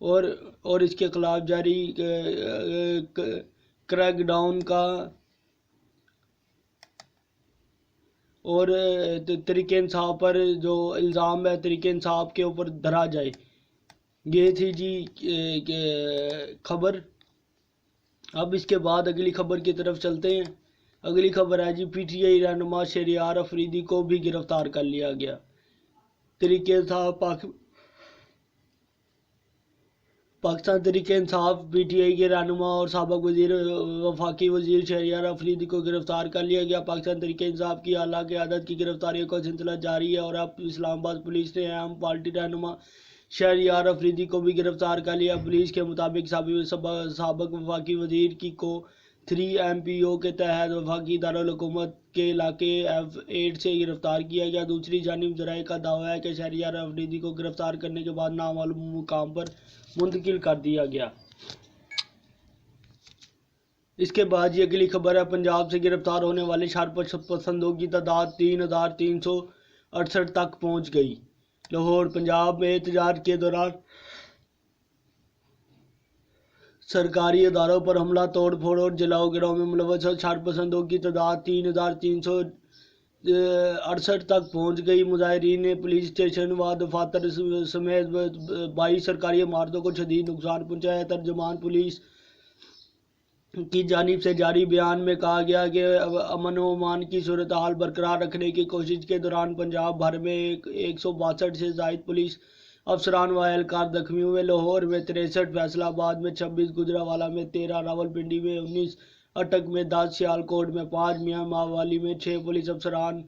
اور اس کے خلاف جاری کریک ڈاؤن کا اور طریقہ انصاف پر جو الزام ہے طریقہ انصاف کے اوپر دھرا جائے۔ یہ تھی جی خبر۔ اب اس کے بعد اگلی خبر کی طرف چلتے ہیں۔ اگلی خبر ہے جی پی ٹی آئی رہنما شہریار افریدی کو بھی گرفتار کر لیا گیا۔ طریقہ انصاف Pakistan Tehreek Insaf P T I کے رہنما اور سابق وفاقی وزیر شہریار افریدی کو گرفتار کر لیا گیا۔ پاکستان تحریک انصاف کی اعلیٰ قیادت کی گرفتاریوں کا سلسلہ جاری ہے اور اب اسلام آباد پولیس نے اہم پارٹی رہنما شہریار افریدی کو بھی گرفتار کر لیا۔ پولیس کے مطابق سابق وفاقی وزیر کی کو 3MPO کے تحت وفاقی دارالحکومت کے علاقے F8 سے گرفتار کیا گیا۔ دوسری جانب ذرائع کا دعویٰ ہے کہ شہریار افریدی کو گرفتار کرنے کے بعد نامعلوم مقام پر منتقل کر دیا گیا۔ اس کے بعد یہ اگلی خبر ہے، پنجاب سے گرفتار ہونے والے شر پسندوں کی تعداد 3368 تک پہنچ گئی۔ لاہور: پنجاب میں احتجاج کے دوران سرکاری اداروں پر حملہ، توڑ پھوڑ اور جلاؤ گراؤ میں ملوث شر پسندوں کی تعداد 3368 تک پہنچ گئی۔ مظاہرین نے پولیس اسٹیشن و دفاتر سمیت 22 سرکاری عمارتوں کو شدید نقصان پہنچایا۔ ترجمان پولیس کی جانب سے جاری بیان میں کہا گیا کہ امن و امان کی صورتحال برقرار رکھنے کی کوشش کے دوران پنجاب بھر میں 162 سے زائد پولیس افسران و اہلکار زخمی ہوئے۔ لاہور میں 63، فیصل آباد میں 26، گوجرانوالہ میں 13، راولپنڈی میں 19، اٹک میں 10، سیالکوٹ میں 5، میاں ماولی میں 6 پولیس افسران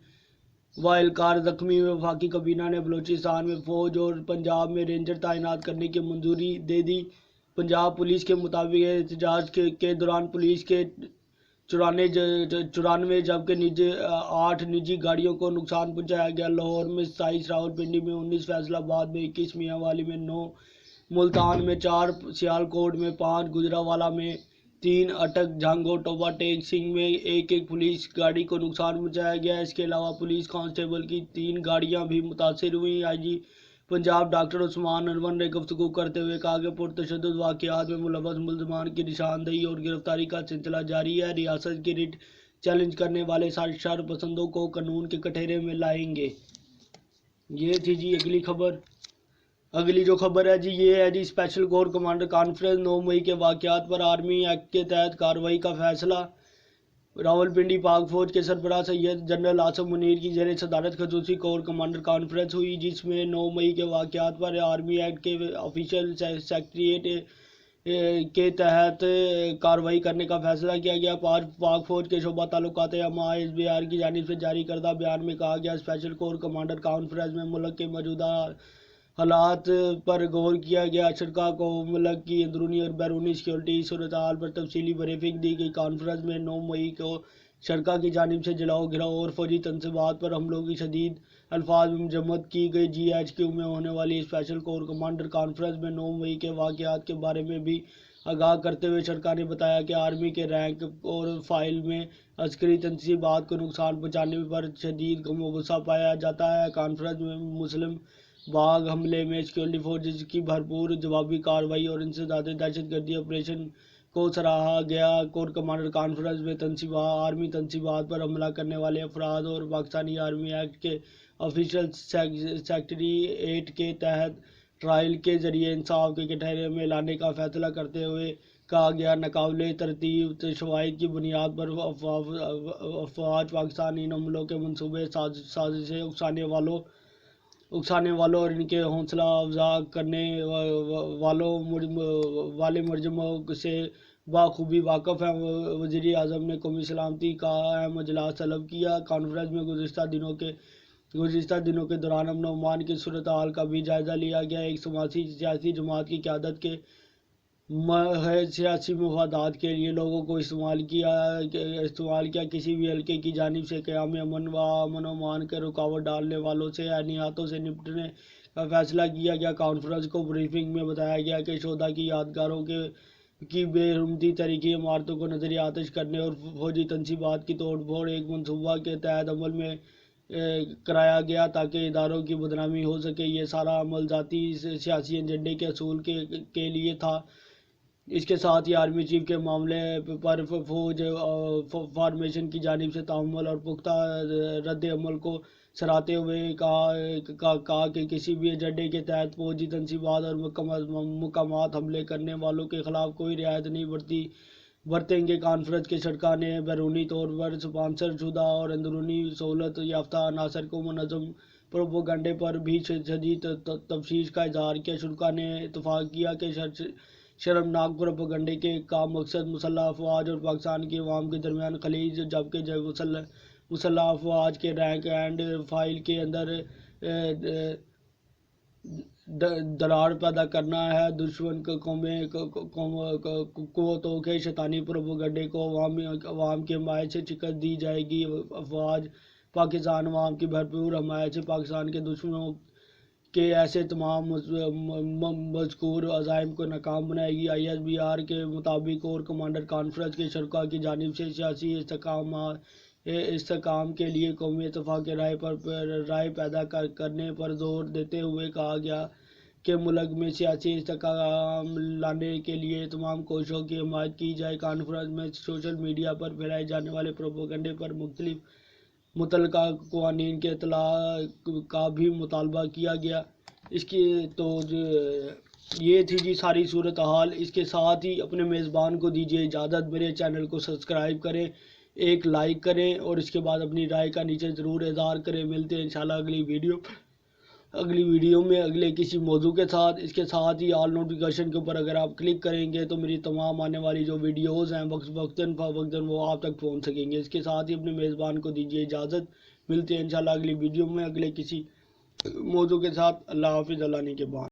و اہلکار زخمی ہوئے۔ وفاقی کابینہ نے بلوچستان میں فوج اور پنجاب میں رینجر تعینات کرنے کی منظوری دے دی۔ پنجاب پولیس کے مطابق احتجاج کے دوران پولیس کے 94 جبکہ 8 نجی گاڑیوں کو نقصان پہنچایا گیا۔ لاہور میں 27، راولپنڈی میں 19، فیصل آباد میں 21، میاں والی میں 9، ملتان میں 4، سیالکوٹ میں 5، گوجرانوالہ میں 3، اٹک، جھنگ اور ٹوبہ ٹیک سنگھ میں 1 پولیس گاڑی کو نقصان پہنچایا گیا۔ اس کے علاوہ پولیس کانسٹیبل کی 3 گاڑیاں بھی متاثر ہوئیں۔ آئی جی پنجاب ڈاکٹر عثمان انور نے گفتگو کرتے ہوئے کہا کہ پرتشدد واقعات میں ملوث ملزمان کی نشاندہی اور گرفتاری کا سلسلہ جاری ہے۔ ریاست کی ریٹ چیلنج کرنے والے شر پسندوں کو قانون کے کٹہرے میں لائیں گے۔ یہ تھی جی اگلی خبر۔ اگلی جو خبر ہے جی یہ ہے جی اسپیشل کور کمانڈر کانفرنس، 9 مئی کے واقعات پر آرمی ایکٹ کے تحت کارروائی کا فیصلہ۔ راولپنڈی پاک فوج کے سربراہ سید جنرل آصف منیر کی زیر صدارت خصوصی کور کمانڈر کانفرنس ہوئی، جس میں 9 مئی کے واقعات پر آرمی ایکٹ کے آفیشل سیکریٹریٹ کے تحت کارروائی کرنے کا فیصلہ کیا گیا۔ پاک فوج کے شعبہ تعلقات عامہ SBR کی جانب سے جاری کردہ بیان میں کہا گیا، اسپیشل کور کمانڈر کانفرنس میں ملک کے موجودہ حالات پر غور کیا گیا۔ شرکاء کو ملک کی اندرونی اور بیرونی سیکورٹی صورتحال پر تفصیلی بریفنگ دی گئی۔ کانفرنس میں 9 مئی کو شرکاء کی جانب سے جلاؤ گراؤ اور فوجی تنصیبات پر حملوں کی شدید الفاظ میں مذمت کی گئی۔ GHQ میں ہونے والی اسپیشل کور کمانڈر کانفرنس میں 9 مئی کے واقعات کے بارے میں بھی آگاہ کرتے ہوئے شرکاء نے بتایا کہ آرمی کے رینک اور فائل میں عسکری تنصیبات کو نقصان پہنچانے پر شدید غم و غصہ پایا جاتا ہے۔ کانفرنس میں مسلم باغ حملے میں سیکورٹی فورسز کی بھرپور جوابی کارروائی اور انسدادی دہشت گردی آپریشن کو سراہا گیا۔ کور کمانڈر کانفرنس میں آرمی تنصیبات پر حملہ کرنے والے افراد اور پاکستانی آرمی ایکٹ کے آفیشل سیکریٹریٹ کے تحت ٹرائل کے ذریعے انصاف کے کٹہرے میں لانے کا فیصلہ کرتے ہوئے کہا گیا، ناقابل ترتیب شواہد کی بنیاد پر افواج پاکستان ان حملوں کے منصوبے سازشیں اکسانے والوں اور ان کے حوصلہ افزا کرنے والے ملزموں سے بخوبی واقف ہیں۔ وزیر اعظم نے قومی سلامتی کا اہم اجلاس طلب کیا۔ کانفرنس میں گزشتہ دنوں کے دوران امن و امان کی صورتحال کا بھی جائزہ لیا گیا۔ ایک سیاسی جماعت کی قیادت کے محض سیاسی مفادات کے لیے لوگوں کو استعمال کیا کسی بھی حلقے کی جانب سے قیام امن و امان کے رکاوٹ ڈالنے والوں سے عینی ہاتھوں سے نمٹنے کا فیصلہ کیا گیا۔ کانفرنس کو بریفنگ میں بتایا گیا کہ شہداء کی یادگاروں کی بے حرمتی تاریخی عمارتوں کو نظر آتش کرنے اور فوجی تنصیبات کی توڑ پھوڑ ایک منصوبہ کے تحت عمل میں کرایا گیا تاکہ اداروں کی بدنامی ہو سکے۔ یہ سارا عمل ذاتی سیاسی ایجنڈے کے حصول کے لیے تھا۔ اس کے ساتھ ہی آرمی چیف کے معاملے پر فوج فارمیشن کی جانب سے تعامل اور پختہ رد عمل کو سراہتے ہوئے کہا کہ کسی بھی ایجنڈے کے تحت فوجی تنصیبات اور مقامات حملے کرنے والوں کے خلاف کوئی رعایت نہیں برتیں گے۔ کانفرنس کے شرکاء نے بیرونی طور پر سپانسر شدہ اور اندرونی سہولت یافتہ عناصر کو منظم پروپیگنڈے پر بھی شدید تشویش کا اظہار کیا۔ شرکاء نے اتفاق کیا کہ شرمناک پروپیگنڈے کا مقصد مسلح افواج اور پاکستان کی عوام کے درمیان خلیج، جبکہ مسلح افواج کے رینک اینڈ فائل کے اندر دراڑ پیدا کرنا ہے۔ دشمن قوتوں کے شیطانی پروپیگنڈے کو عوام کی حمایت سے شکست دی جائے گی۔ افواج پاکستان عوام کی بھرپور حمایت سے پاکستان کے دشمنوں کے ایسے تمام مذکور عزائم کو ناکام بنائے گی۔ ISBR کے مطابق اور کمانڈر کانفرنس کے شرکاء کی جانب سے سیاسی استحکام کے لیے قومی اتفاق رائے پیدا کرنے پر زور دیتے ہوئے کہا گیا کہ ملک میں سیاسی استحکام لانے کے لیے تمام کوششوں کی حمایت کی جائے۔ کانفرنس میں سوشل میڈیا پر پھیلائے جانے والے پروپیگنڈے پر متعلقہ قوانین کے اطلاع کا بھی مطالبہ کیا گیا۔ اس کی تو یہ تھی جی ساری صورتحال۔ اس کے ساتھ ہی اپنے میزبان کو دیجیے اجازت، میرے چینل کو سبسکرائب کریں، ایک لائک کریں اور اس کے بعد اپنی رائے کا نیچے ضرور اظہار کریں۔ ملتے ہیں انشاءاللہ اگلی ویڈیو میں اگلے کسی موضوع کے ساتھ۔ اس کے ساتھ ہی آل نوٹیفیکیشن کے اوپر اگر آپ کلک کریں گے تو میری تمام آنے والی جو ویڈیوز ہیں وقتاً فوقتاً وہ آپ تک پہنچ سکیں گے۔ اس کے ساتھ ہی اپنے میزبان کو دیجیے اجازت، ملتے ہیں انشاءاللہ اگلی ویڈیو میں اگلے کسی موضوع کے ساتھ۔ اللہ حافظ، اللہ نے کے بعد۔